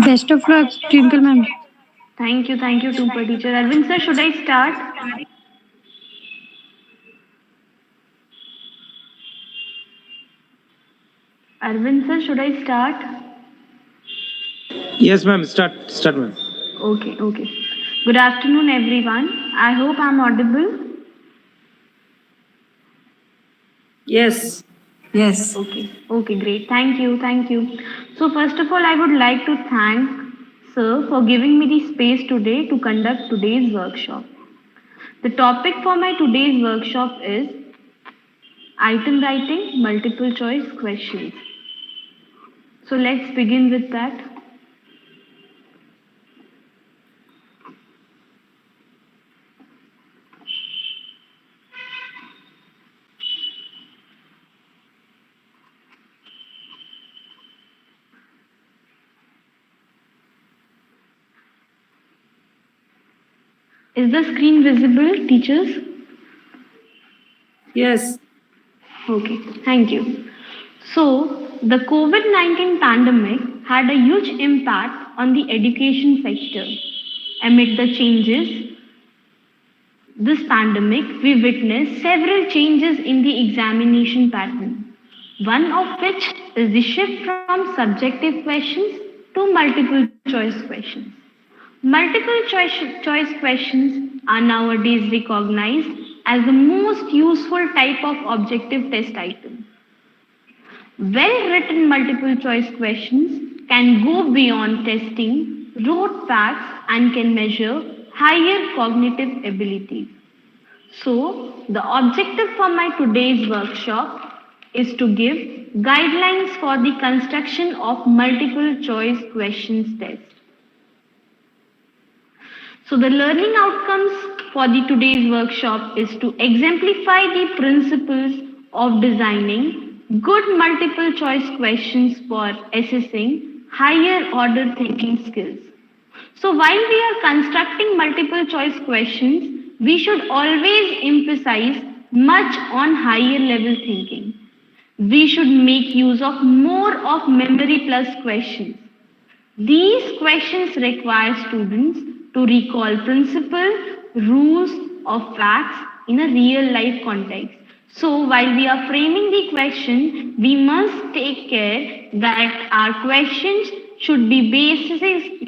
Best of luck, Twinkle ma'am. Thank you, Tupa teacher. Arvind sir, should I start? Arvind sir, should I start? Yes, ma'am. Start, ma'am. Okay. Good afternoon, everyone. I hope I'm audible. Yes. Yes. Okay, great. Thank you. So, first of all, I would like to thank Sir for giving me the space today to conduct today's workshop. The topic for my today's workshop is item writing multiple choice questions. So, let's begin with that. Is the screen visible, teachers? Yes. Okay, thank you. So, the COVID-19 pandemic had a huge impact on the education sector. Amid the changes, this pandemic, we witnessed several changes in the examination pattern. One of which is the shift from subjective questions to multiple choice questions. Multiple choice questions are nowadays recognized as the most useful type of objective test item. Well written multiple choice questions can go beyond testing rote facts and can measure higher cognitive abilities. So, the objective for my today's workshop is to give guidelines for the construction of multiple choice questions test. So the learning outcomes for the today's workshop is to exemplify the principles of designing good multiple choice questions for assessing higher order thinking skills. So while we are constructing multiple choice questions, we should always emphasize much on higher level thinking. We should make use of more of memory plus questions. These questions require students to recall principles, rules, or facts in a real life context. So, while we are framing the question, we must take care that our questions should be basis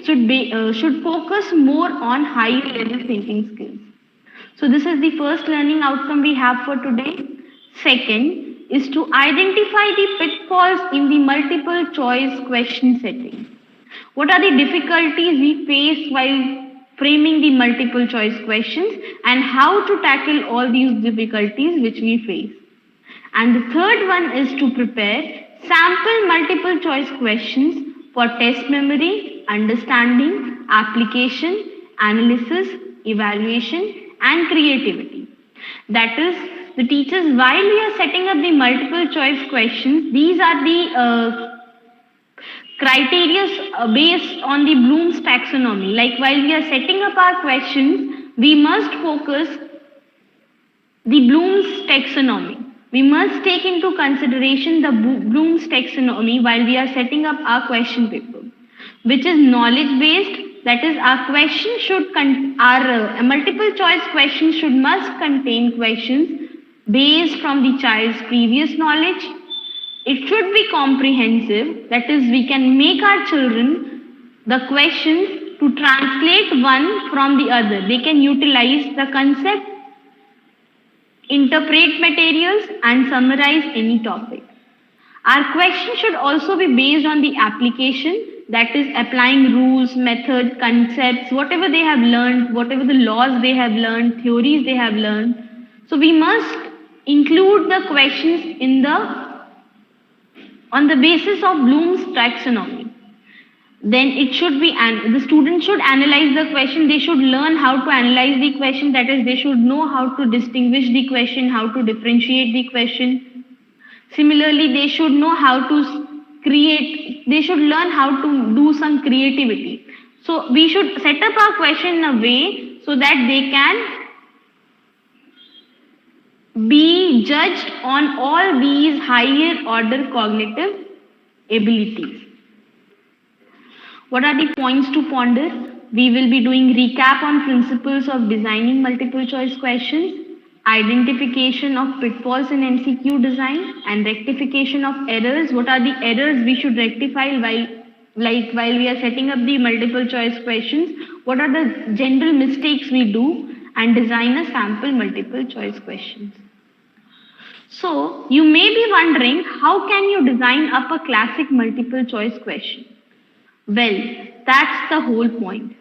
should focus more on higher level thinking skills. So, this is the first learning outcome we have for today. Second is to identify the pitfalls in the multiple choice question setting. What are the difficulties we face while framing the multiple choice questions and how to tackle all these difficulties which we face? And the third one is to prepare sample multiple choice questions for test memory, understanding, application, analysis, evaluation, and creativity. That is, the teachers, while we are setting up the multiple choice questions, these are the criteria based on the Bloom's taxonomy. Like while we are setting up our questions, we must focus the Bloom's taxonomy. We must take into consideration the Bloom's taxonomy while we are setting up our question paper, which is knowledge based. That is, our question should our multiple choice questions should must contain questions based from the child's previous knowledge. It should be comprehensive, that is, we can make our children the questions to translate one from the other. They can utilize the concept, interpret materials, and summarize any topic. Our question should also be based on the application, that is, applying rules, method, concepts, whatever they have learned, whatever the laws they have learned, theories they have learned. So we must include the questions in the on the basis of Bloom's taxonomy. Then it should be, and the student should analyze the question. They should learn how to analyze the question. That is, they should know how to distinguish the question, how to differentiate the question. Similarly, they should know how to create, they should learn how to do some creativity. So we should set up our question in a way so that they can be judged on all these higher order cognitive abilities. What are the points to ponder? We will be doing recap on principles of designing multiple choice questions, identification of pitfalls in MCQ design, and rectification of errors. What are the errors we should rectify while we are setting up the multiple choice questions? What are the general mistakes we do? And design a sample multiple choice questions. So you may be wondering, how can you design up a classic multiple choice question? Well, that's the whole point.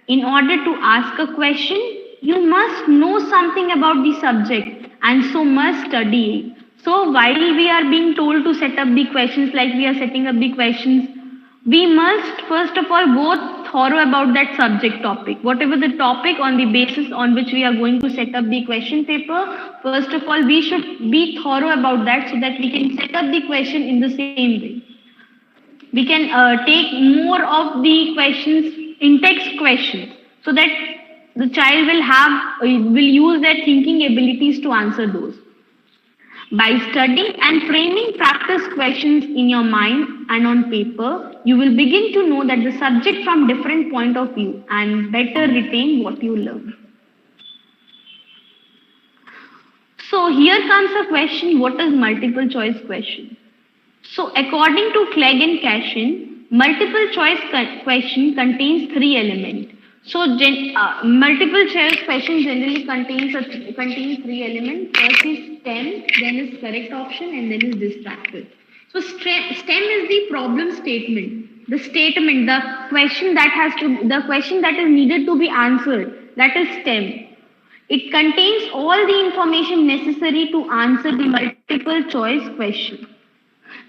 In order to ask a question, you must know something about the subject and so must study it. So while we are being told to set up the questions like we are setting up the questions, we must first of all go thorough about that subject topic. Whatever the topic on the basis on which we are going to set up the question paper, first of all we should be thorough about that so that we can set up the question in the same way. We can take more of the questions in text questions so that the child will use their thinking abilities to answer those. By studying and framing practice questions in your mind and on paper, you will begin to know that the subject from different point of view and better retain what you learn. So here comes a question, what is multiple choice question? So according to Clegg and Cashin, multiple choice question contains three elements. So multiple choice question generally contains three elements. First is STEM, then is correct option, and then is distractor. So STEM is the problem statement. The statement, the question that is needed to be answered. That is STEM. It contains all the information necessary to answer the multiple choice question.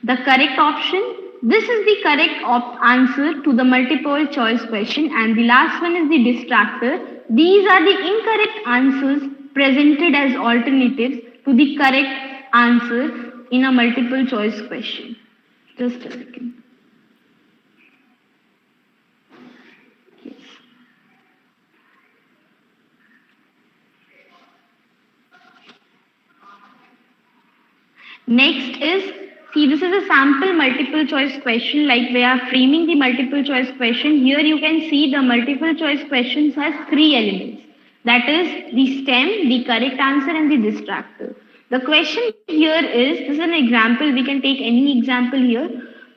The correct option, this is the correct answer to the multiple choice question, and the last one is the distractor. These are the incorrect answers presented as alternatives to the correct answer in a multiple choice question. Just a second. Yes. Next is, see, this is a sample multiple choice question, like we are framing the multiple choice question. Here you can see the multiple choice questions has three elements. That is the STEM, the correct answer, and the distractor. The question here is, this is an example, we can take any example here.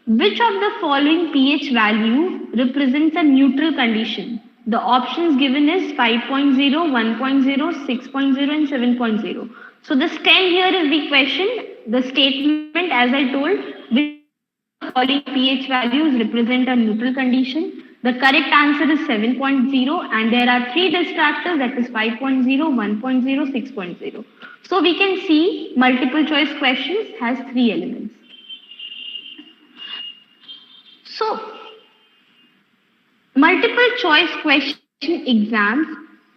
Which of the following pH value represents a neutral condition? The options given is 5.0, 1.0, 6.0, and 7.0. So the STEM here is the question, the statement as I told, which following pH values represent a neutral condition. The correct answer is 7.0 and there are three distractors, that is 5.0, 1.0, 6.0. So we can see multiple choice questions has three elements. So multiple choice question exams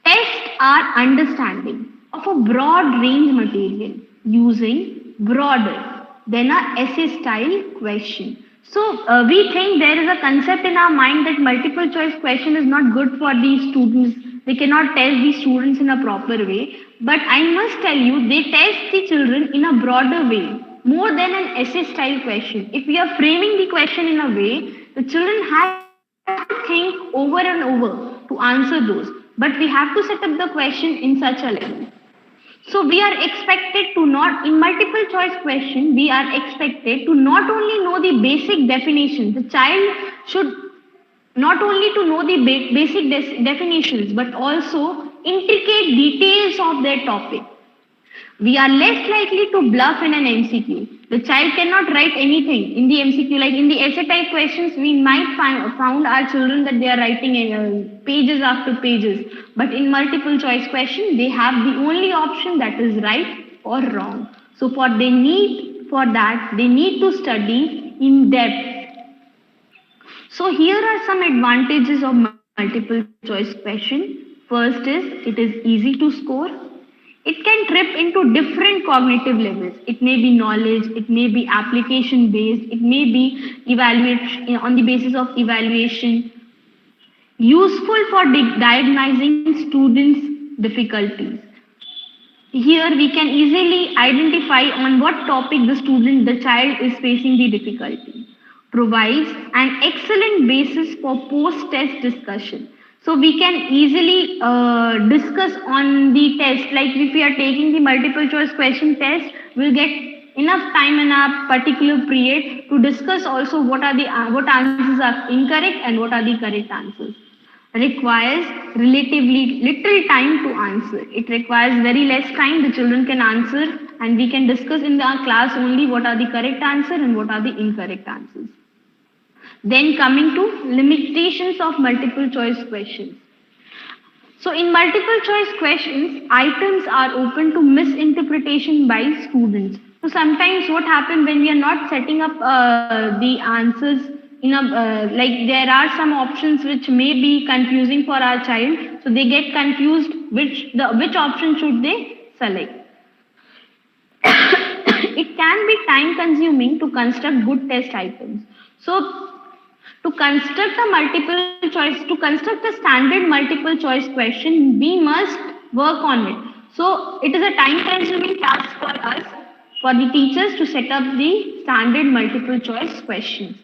test our understanding of a broad range material using broader than a essay style question. So we think there is a concept in our mind that multiple choice question is not good for these students. They cannot test these students in a proper way. But I must tell you, they test the children in a broader way, more than an essay style question. If we are framing the question in a way, the children have to think over and over to answer those. But we have to set up the question in such a level. So we are expected to not, in multiple choice question, we are expected to not only know the basic definitions. The child should not only to know the basic definitions, but also intricate details of their topic. We are less likely to bluff in an MCQ. The child cannot write anything in the MCQ. Like in the essay type questions, we might found our children that they are writing pages after pages. But in multiple choice question, they have the only option that is right or wrong. So they need to study in depth. So here are some advantages of multiple choice question. First is, it is easy to score. It can trip into different cognitive levels. It may be knowledge, it may be application based, it may be evaluation on the basis of evaluation. Useful for diagnosing students' difficulties. Here we can easily identify on what topic the child is facing the difficulty. provides an excellent basis for post-test discussion. So we can easily discuss on the test, like if we are taking the multiple choice question test, we'll get enough time in a particular period to discuss also what answers are incorrect and what are the correct answers. Requires relatively little time to answer. It requires very less time. The children can answer and we can discuss in the class only what are the correct answer and what are the incorrect answers. Then coming to limitations of multiple choice questions. So in multiple choice questions, items are open to misinterpretation by students. So sometimes what happens when we are not setting up the answers in a like there are some options which may be confusing for our child, so they get confused which option should they select. It can be time consuming to construct good test items. So to construct a standard multiple choice question, we must work on it. So it is a time consuming task for us, for the teachers to set up the standard multiple choice questions.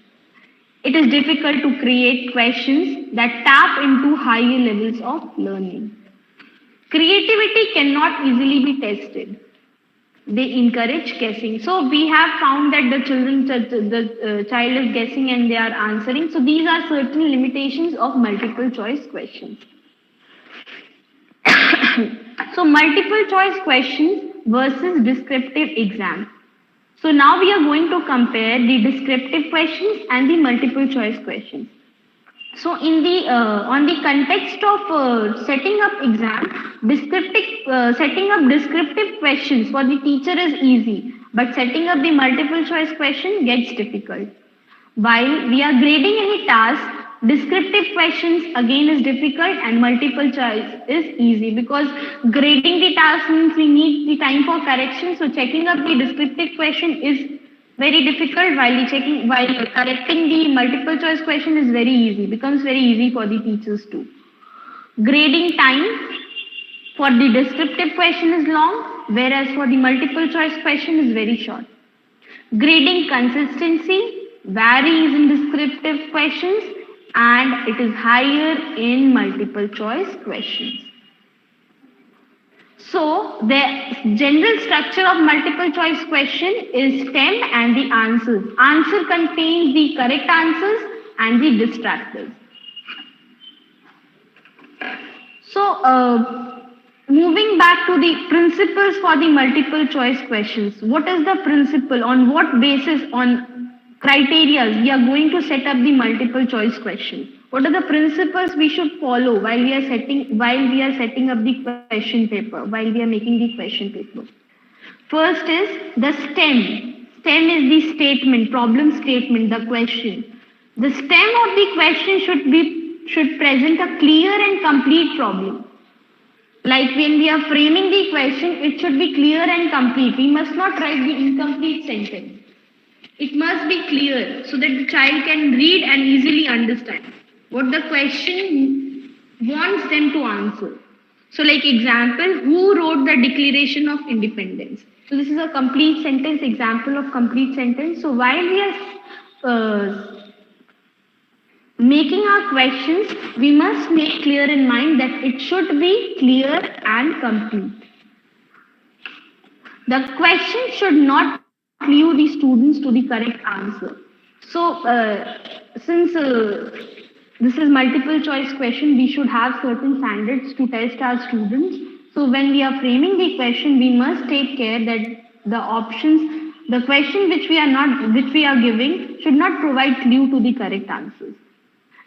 It is difficult to create questions that tap into higher levels of learning. Creativity cannot easily be tested. They encourage guessing. So we have found that the child is guessing and they are answering. So these are certain limitations of multiple choice questions. So multiple choice questions versus descriptive exam. So now we are going to compare the descriptive questions and the multiple choice questions. So in the on the context of setting up exam, setting up descriptive questions for the teacher is easy, but setting up the multiple choice question gets difficult. While we are grading any task, descriptive questions again is difficult and multiple choice is easy, because grading the task means we need the time for correction. So checking up the descriptive question is very difficult, while correcting the multiple choice question is very easy, becomes very easy for the teachers too. Grading time for the descriptive question is long, whereas for the multiple choice question is very short. Grading consistency varies in descriptive questions and it is higher in multiple choice questions. So the general structure of multiple choice question is stem and the answers. Answer contains the correct answers and the distractors. So moving back to the principles for the multiple choice questions. What is the principle? On what basis, on criteria we are going to set up the multiple choice question? What are the principles we should follow while we are setting up the question paper, while we are making the question paper? First is the stem. Stem is the statement, problem statement, the question. The stem of the question should present a clear and complete problem. Like when we are framing the question, it should be clear and complete. We must not write the incomplete sentence. It must be clear so that the child can read and easily understand what the question wants them to answer. So like example, who wrote the Declaration of Independence? So this is a complete sentence, example of complete sentence. So while we are making our questions, we must make clear in mind that it should be clear and complete. The question should not clue the students to the correct answer. So since this is multiple choice question, we should have certain standards to test our students. So when we are framing the question, we must take care that the options, the question which we are giving should not provide clue to the correct answers.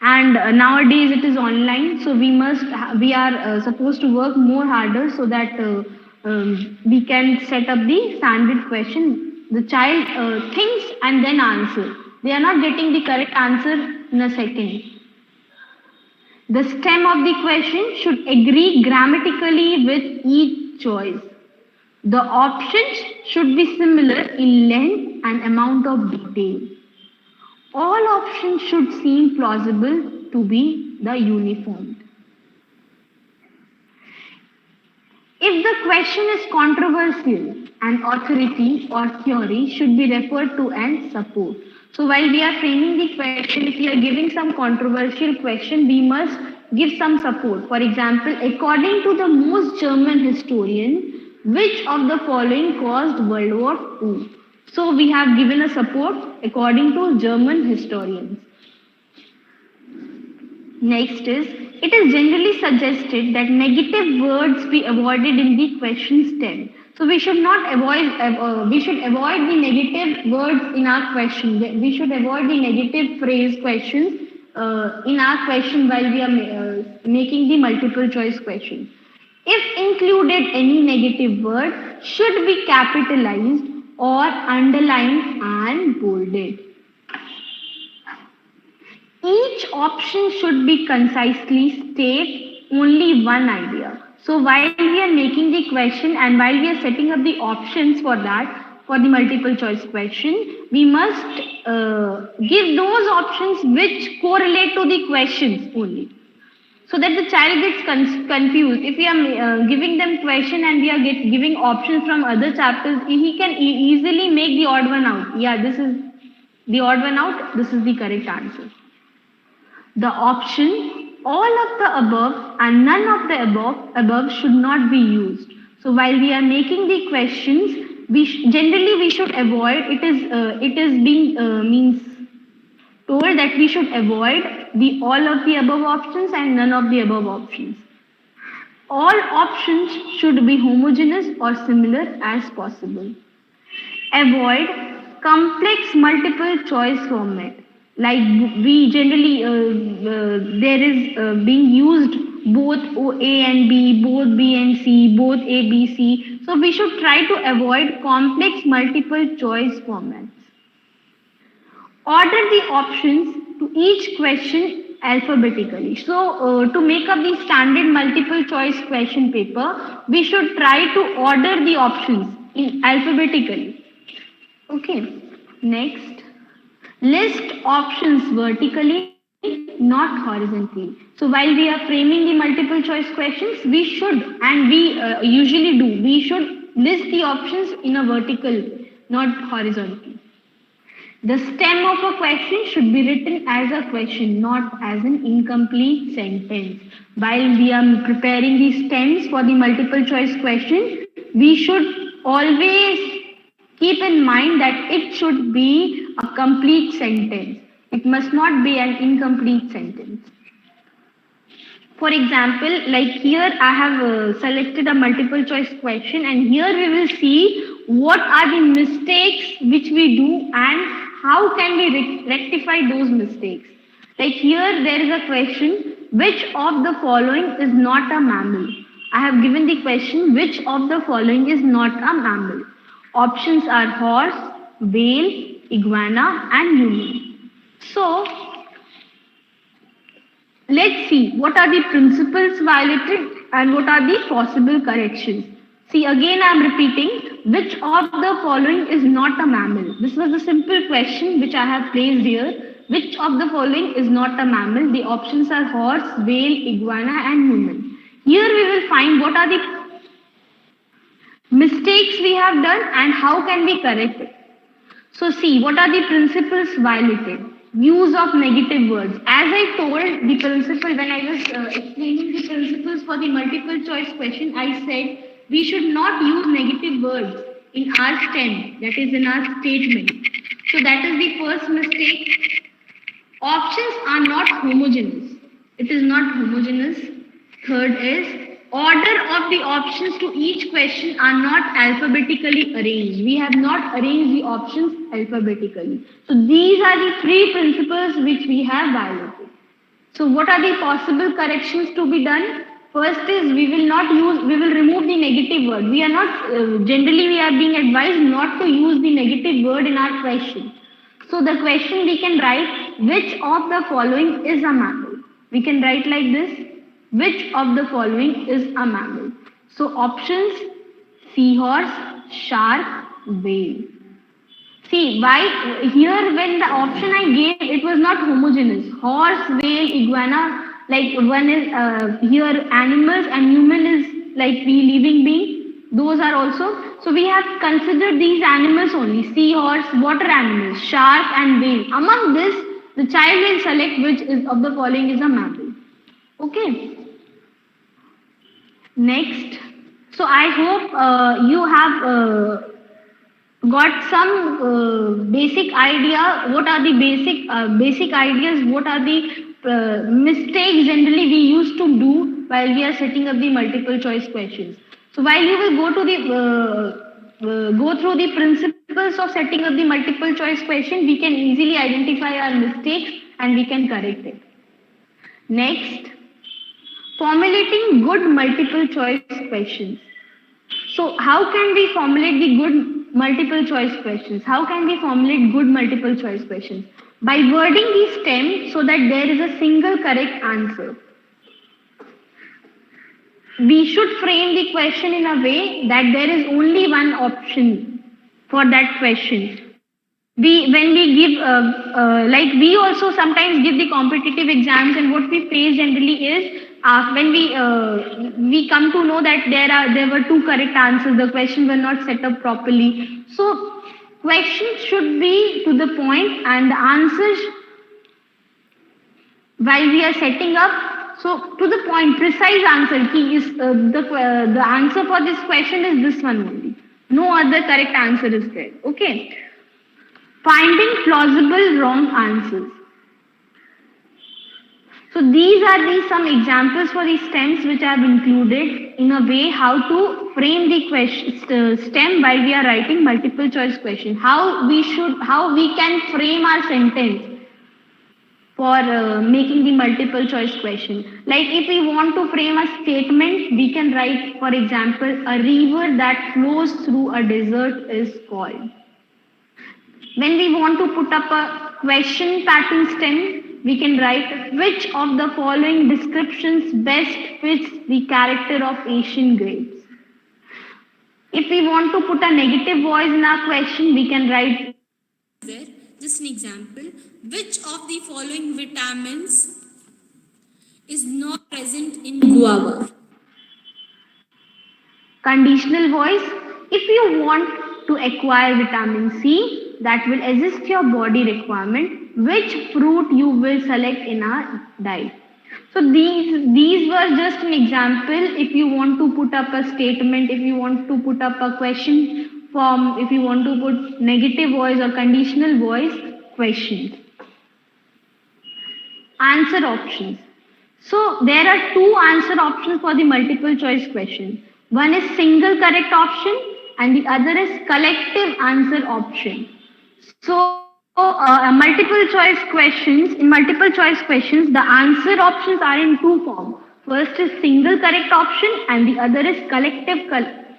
And nowadays it is online, so we are supposed to work more harder so that we can set up the standard question. The child thinks and then answer. They are not getting the correct answer in a second. The stem of the question should agree grammatically with each choice. The options should be similar in length and amount of detail. All options should seem plausible to be the uniform. If the question is controversial, an authority or theory should be referred to and support. So while we are framing the question, if we are giving some controversial question, we must give some support. For example, according to the most German historian, which of the following caused World War II? So we have given a support according to German historians. Next is, it is generally suggested that negative words be avoided in the question stem. So we should not avoid, we should avoid the negative words in our question. We should avoid the negative phrase questions in our question while we are making the multiple choice question. If included, any negative word should be capitalized or underlined and bolded. Each option should be concisely state only one idea. So while we are making the question and while we are setting up the options for that, for the multiple choice question, we must give those options which correlate to the questions only. So that the child gets confused. If we are giving them question and we are giving options from other chapters, he can easily make the odd one out. Yeah, this is the odd one out. This is the correct answer. The option all of the above and none of the above should not be used. So while we are making the questions, generally we should avoid. It is being means told that we should avoid the all of the above options and none of the above options. All options should be homogeneous or similar as possible. Avoid complex multiple choice format. Like we generally, there is being used both A and B, both B and C, both A, B, C. So we should try to avoid complex multiple choice formats. Order the options to each question alphabetically. So to make up the standard multiple choice question paper, we should try to order the options in alphabetically. Okay, next. List options vertically, not horizontally. So while we are framing the multiple choice questions, we should, and we usually do, we should list the options in a vertical, not horizontal. The stem of a question should be written as a question, not as an incomplete sentence. While we are preparing the stems for the multiple choice question, we should always keep in mind that it should be a complete sentence. It must not be an incomplete sentence. For example, like here I have selected a multiple choice question and here we will see what are the mistakes which we do and how can we rectify those mistakes. Like here there is a question, which of the following is not a mammal? I have given the question, which of the following is not a mammal? Options are horse, whale, iguana and human. So let's see what are the principles violated and what are the possible corrections. See, again I am repeating, which of the following is not a mammal? This was a simple question which I have placed here. Which of the following is not a mammal? The options are horse, whale, iguana and human. Here we will find what are the mistakes we have done and how can we correct it. So see, what are the principles violated? Use of negative words. As I told the principle when I was explaining the principles for the multiple choice question, I said we should not use negative words in our stem, that is in our statement. So that is the first mistake. Options are not homogeneous. It is not homogeneous. Third is order of the options to each question are not alphabetically arranged. We have not arranged the options alphabetically. So these are the three principles which we have violated. So what are the possible corrections to be done? First is we will remove the negative word. We are not, generally we are being advised not to use the negative word in our question. So the question we can write, which of the following is a mammal? We can write like this. Which of the following is a mammal? So options, seahorse, shark, whale. See, why here when the option I gave, it was not homogeneous. Horse, whale, iguana, like one is here animals and human is like we living being. Those are also. So we have considered these animals only: seahorse, water animals, shark, and whale. Among this, the child will select which is of the following is a mammal. Okay. Next. So I hope you have got some basic idea. What are the basic ideas? What are the mistakes generally we used to do while we are setting up the multiple choice questions? So while you will go through the principles of setting up the multiple choice question, we can easily identify our mistakes and we can correct it. Next, formulating good multiple choice questions. So how can we formulate the good multiple choice questions? How can we formulate good multiple choice questions? By wording the stem so that there is a single correct answer. We should frame the question in a way that there is only one option for that question. When we give like we also sometimes give the competitive exams, and what we face generally is when we come to know that there were two correct answers, the question were not set up properly. So questions should be to the point, and the answers while we are setting up, so to the point, precise answer key is the answer for this question is this one only. No other correct answer is there. Okay. Finding plausible wrong answers. So these are some examples for the stems which I have included in a way how to frame the question stem while we are writing multiple choice question. How we can frame our sentence for making the multiple choice question. Like if we want to frame a statement, we can write, for example, a river that flows through a desert is called. When we want to put up a question pattern stem, we can write which of the following descriptions best fits the character of Asian grapes. If we want to put a negative voice in our question, we can write there. Just an example. Which of the following vitamins is not present in guava? Conditional voice. If you want to acquire vitamin C that will assist your body requirement, which fruit you will select in our diet? So these were just an example. If you want to put up a statement, if you want to put up a question form, if you want to put negative voice or conditional voice question. Answer options. So there are two answer options for the multiple choice question. One is single correct option and the other is collective answer option. So multiple choice questions, in multiple choice questions, the answer options are in two forms. First is single correct option and the other is collective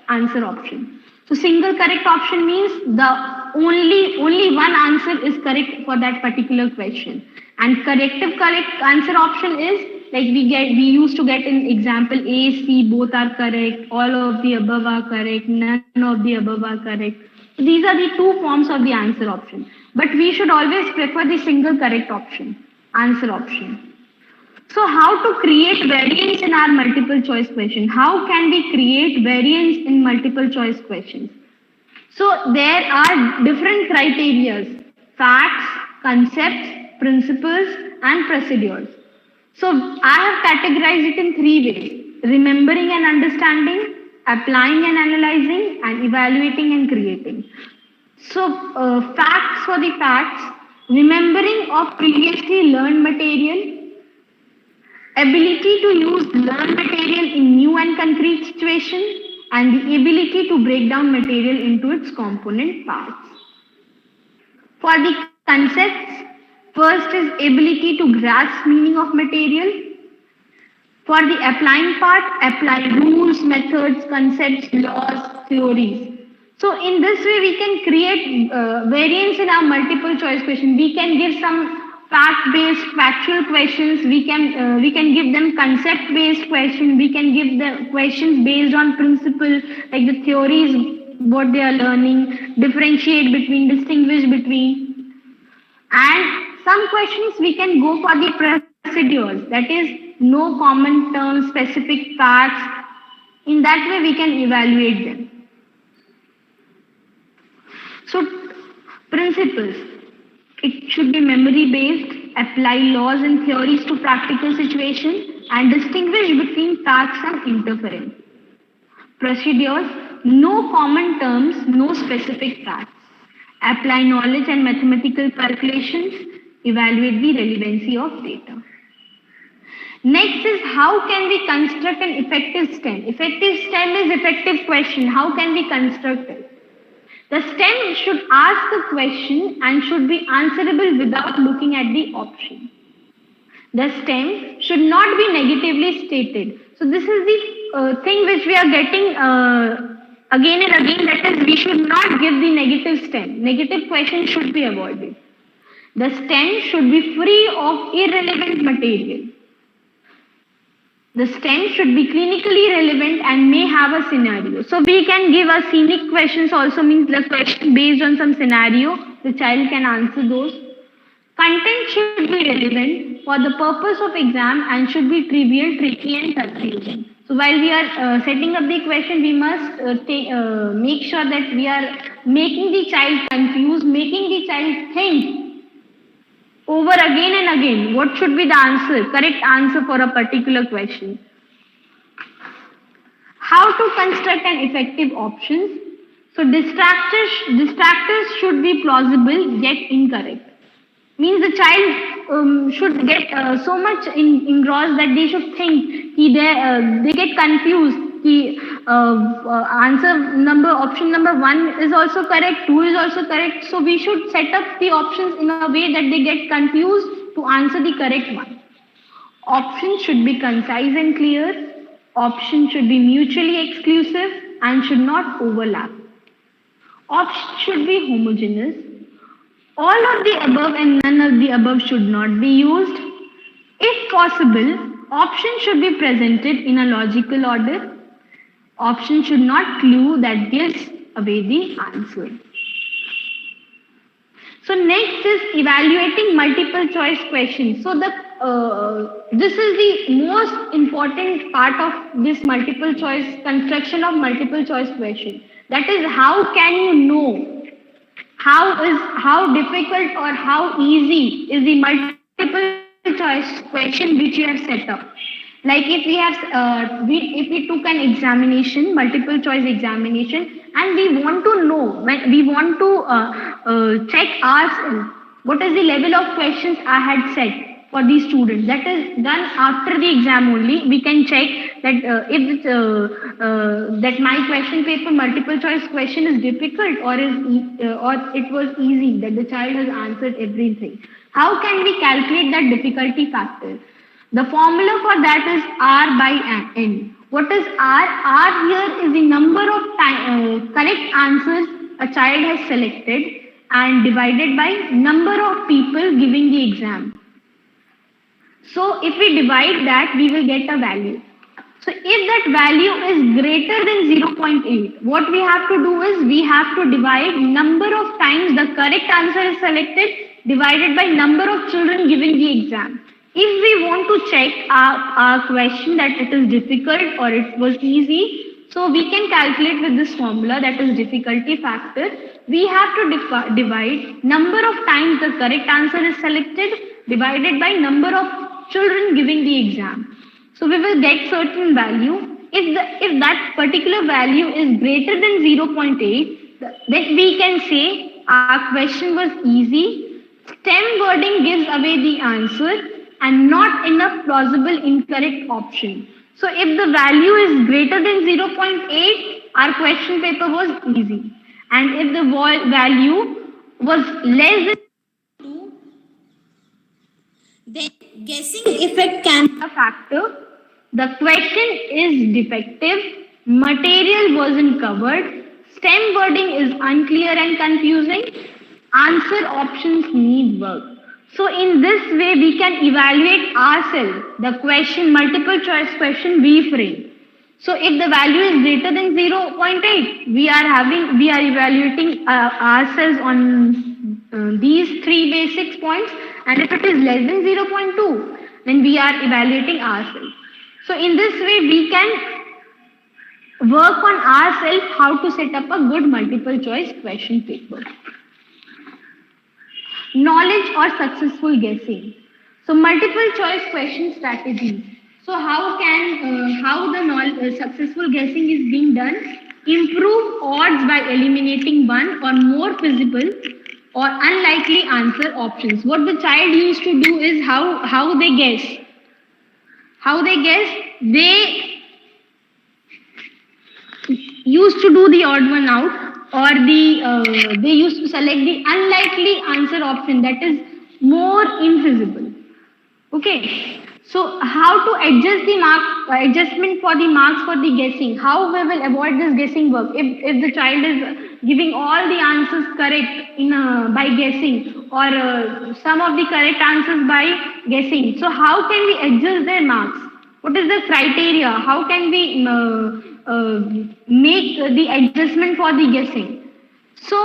answer option. So single correct option means the only one answer is correct for that particular question. And collective correct answer option is like we used to get in example A, C, both are correct, all of the above are correct, none of the above are correct. These are the two forms of the answer option. But we should always prefer the single correct option, answer option. So how to create variance in our multiple choice question? How can we create variance in multiple choice questions? So there are different criteria: facts, concepts, principles, and procedures. So I have categorized it in three ways: remembering and understanding, applying and analyzing, and evaluating and creating. So facts for the facts: remembering of previously learned material, ability to use learned material in new and concrete situations, and the ability to break down material into its component parts. For the concepts, first is ability to grasp meaning of material. For the applying part, apply rules, methods, concepts, laws, theories. So in this way, we can create variance in our multiple choice question. We can give some fact-based, factual questions. We can give them concept-based questions. We can give the questions based on principle, like the theories, what they are learning, differentiate between, distinguish between. And some questions we can go for the procedures, that is, no common terms, specific facts, In that way, we can evaluate them. So, principles. It should be memory based, apply laws and theories to practical situations, and distinguish between tasks and interference. Procedures, no common terms, no specific tasks. Apply knowledge and mathematical calculations, evaluate the relevancy of data. Next is how can we construct an effective STEM? Effective STEM is effective question. How can we construct it? The STEM should ask a question and should be answerable without looking at the option. The STEM should not be negatively stated. So this is the thing which we are getting again and again, that is we should not give the negative STEM. Negative question should be avoided. The STEM should be free of irrelevant material. The STEM should be clinically relevant and may have a scenario. So we can give a scenic questions also, means the question based on some scenario, the child can answer those. Content should be relevant for the purpose of exam and should be trivial, tricky and confusing. So while we are setting up the question, we must make sure that we are making the child confused, making the child think over again and again. What should be the answer, correct answer for a particular question? How to construct an effective options? So distractors should be plausible yet incorrect. Means the child should get so much engrossed that they should think they get confused. Option number 1 is also correct, 2 is also correct. So we should set up the options in a way that they get confused to answer the correct one. Options should be concise and clear. Options should be mutually exclusive and should not overlap. Options should be homogeneous. All of the above and none of the above should not be used. If possible, options should be presented in a logical order. Option should not clue that gives away the answer. So next is evaluating multiple choice questions. So this is the most important part of this multiple choice, construction of multiple choice question. That is, how can you know how difficult or how easy is the multiple choice question which you have set up. Like if we have if we took an examination, multiple choice examination, and we want to know, we want to check ourselves what is the level of questions I had set for these students. That is done after the exam only. We can check that if that my question paper multiple choice question is difficult or it was easy, that the child has answered everything. How can we calculate that difficulty factor? The formula for that is R by N. What is R? R here is the number of correct answers a child has selected and divided by number of people giving the exam. So if we divide that, we will get a value. So if that value is greater than 0.8, what we have to do is we have to divide number of times the correct answer is selected divided by number of children giving the exam. If we want to check our question that it is difficult or it was easy, so we can calculate with this formula, that is difficulty factor. We have to divide number of times the correct answer is selected divided by number of children giving the exam. So we will get certain value. If that particular value is greater than 0.8, then we can say our question was easy. STEM wording gives away the answer and not enough plausible incorrect option. So if the value is greater than 0.8, our question paper was easy. And if the value was less than 2, then guessing effect can be a factor. The question is defective, material wasn't covered, STEM wording is unclear and confusing, answer options need work. So in this way, we can evaluate ourselves, the question, multiple choice question we frame. So if the value is greater than 0.8, we are evaluating ourselves on these 3 basic points. And if it is less than 0.2, then we are evaluating ourselves. So in this way, we can work on ourselves how to set up a good multiple choice question paper. Knowledge or successful guessing. So multiple choice question strategies. So how the successful guessing is being done? Improve odds by eliminating one or more feasible or unlikely answer options. What the child used to do is how they guess. How they guess? They used to do the odd one out, or they used to select the unlikely answer option, that is more infeasible. Okay, so how to adjust the adjustment for the marks for the guessing, how we will avoid this guessing work if the child is giving all the answers correct in by guessing, or some of the correct answers by guessing. So how can we adjust their marks? What is the criteria? How can we make the adjustment for the guessing? So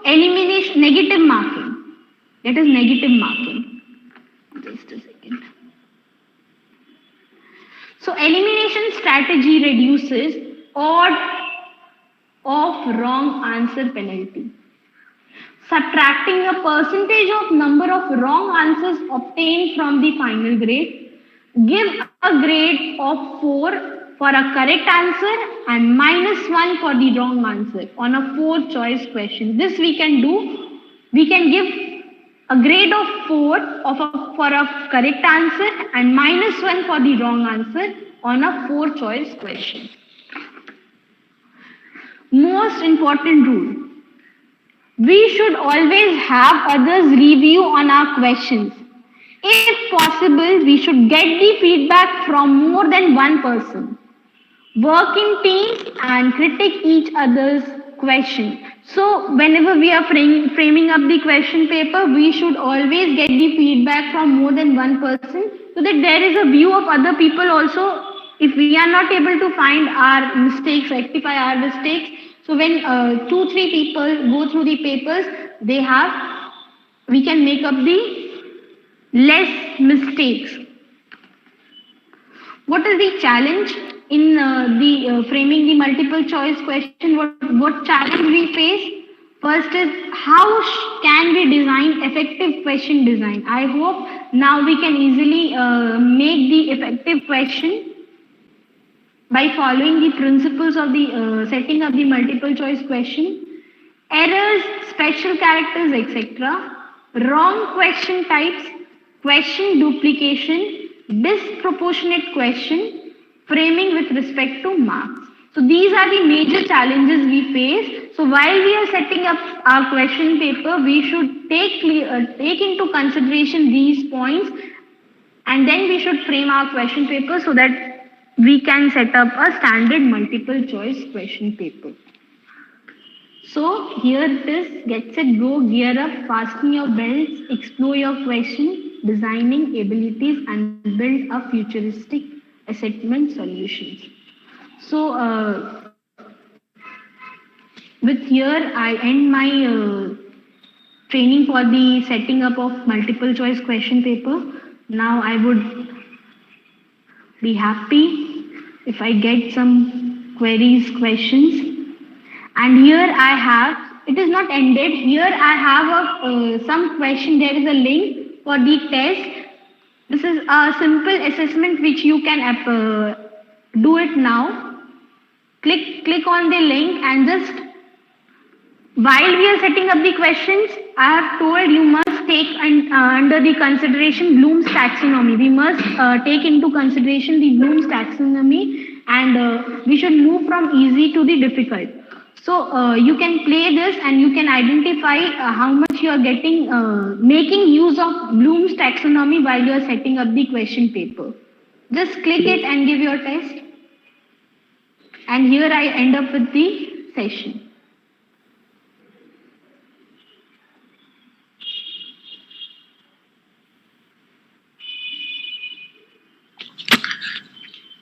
elimination, negative marking, that is negative marking. Just a second. So elimination strategy reduces odd of wrong answer penalty. Subtracting a percentage of number of wrong answers obtained from the final grade. Give a grade of 4 for a correct answer and -1 for the wrong answer on a 4 choice question. This we can do. We can give a grade of 4 for a correct answer and -1 for the wrong answer on a 4 choice question. Most important rule. We should always have others review on our questions. If possible, we should get the feedback from more than one person. Work in teams and critique each other's question. So whenever we are framing up the question paper, we should always get the feedback from more than one person, so that there is a view of other people also. If we are not able to find our mistakes, rectify our mistakes, so when 2-3 people go through the papers, we can make up the less mistakes. What is the challenge in the framing the multiple choice question? What challenge we face? First is how can we design effective question design? I hope now we can easily make the effective question by following the principles of the setting up the multiple choice question. Errors, special characters, etc. Wrong question types, question duplication, disproportionate question, framing with respect to marks. So these are the major challenges we face. So while we are setting up our question paper, we should take into consideration these points, and then we should frame our question paper so that we can set up a standard multiple choice question paper. So here it is, get set, go, gear up, fasten your belts, explore your question, designing abilities, and build a futuristic assessment solutions. So with here, I end my training for the setting up of multiple choice question paper. Now I would be happy if I get some queries, questions. And here I have, it is not ended, here I have some question, there is a link for the test. This is a simple assessment which you can do it now. Click on the link, and just while we are setting up the questions, I have told you must take under the consideration Bloom's taxonomy. We must take into consideration the Bloom's taxonomy, and we should move from easy to the difficult. So you can play this and you can identify how much you are getting, making use of Bloom's taxonomy while you are setting up the question paper. Just click it and give your test. And here I end up with the session.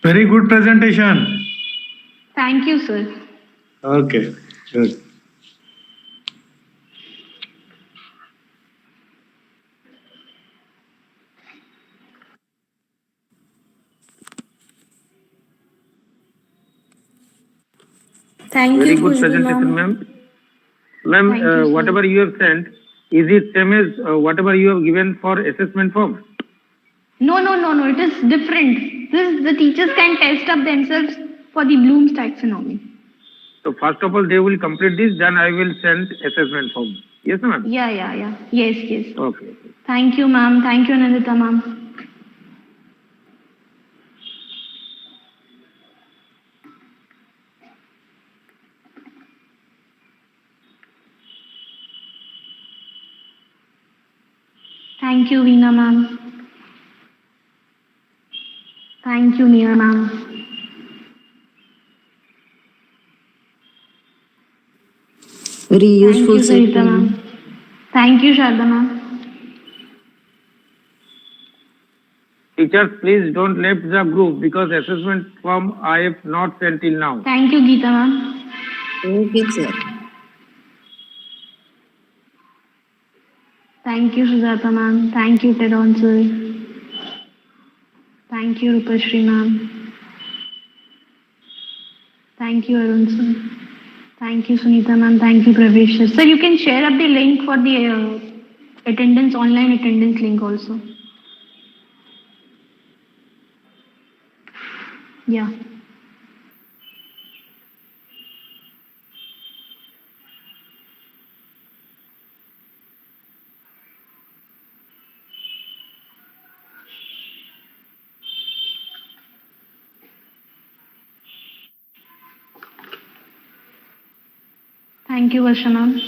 Very good presentation. Thank you, sir. Okay, good. Thank Very you, good Khushbu presentation, ma'am. ma'am. Ma'am, Thank you, sir. whatever you have sent, is it same as whatever you have given for assessment form? No. It is different. This the teachers can test up themselves for the Bloom's taxonomy. So first of all, they will complete this, then I will send assessment form. Yes, ma'am? Yeah. Yes. Okay. Thank you, ma'am. Thank you, Nandita, ma'am. Thank you, Veena, ma'am. Thank you, Neha, ma'am. Very Thank useful you, Sarita, session. ma'am. Thank you, Sharda, ma'am. Teachers, please don't left the group because assessment form I have not sent till now. Thank you, Geeta, ma'am. Okay, sir. Thank you, Sujata, ma'am. Thank you, Tedon, sir. Thank you, Rupashri, ma'am. Thank you, Arun, sir. Thank you, Sunita, ma'am. Thank you, Pravesh, sir. Sir, you can share up the link for the attendance, online attendance link also. Yeah. Thank you, Varsha, ma'am.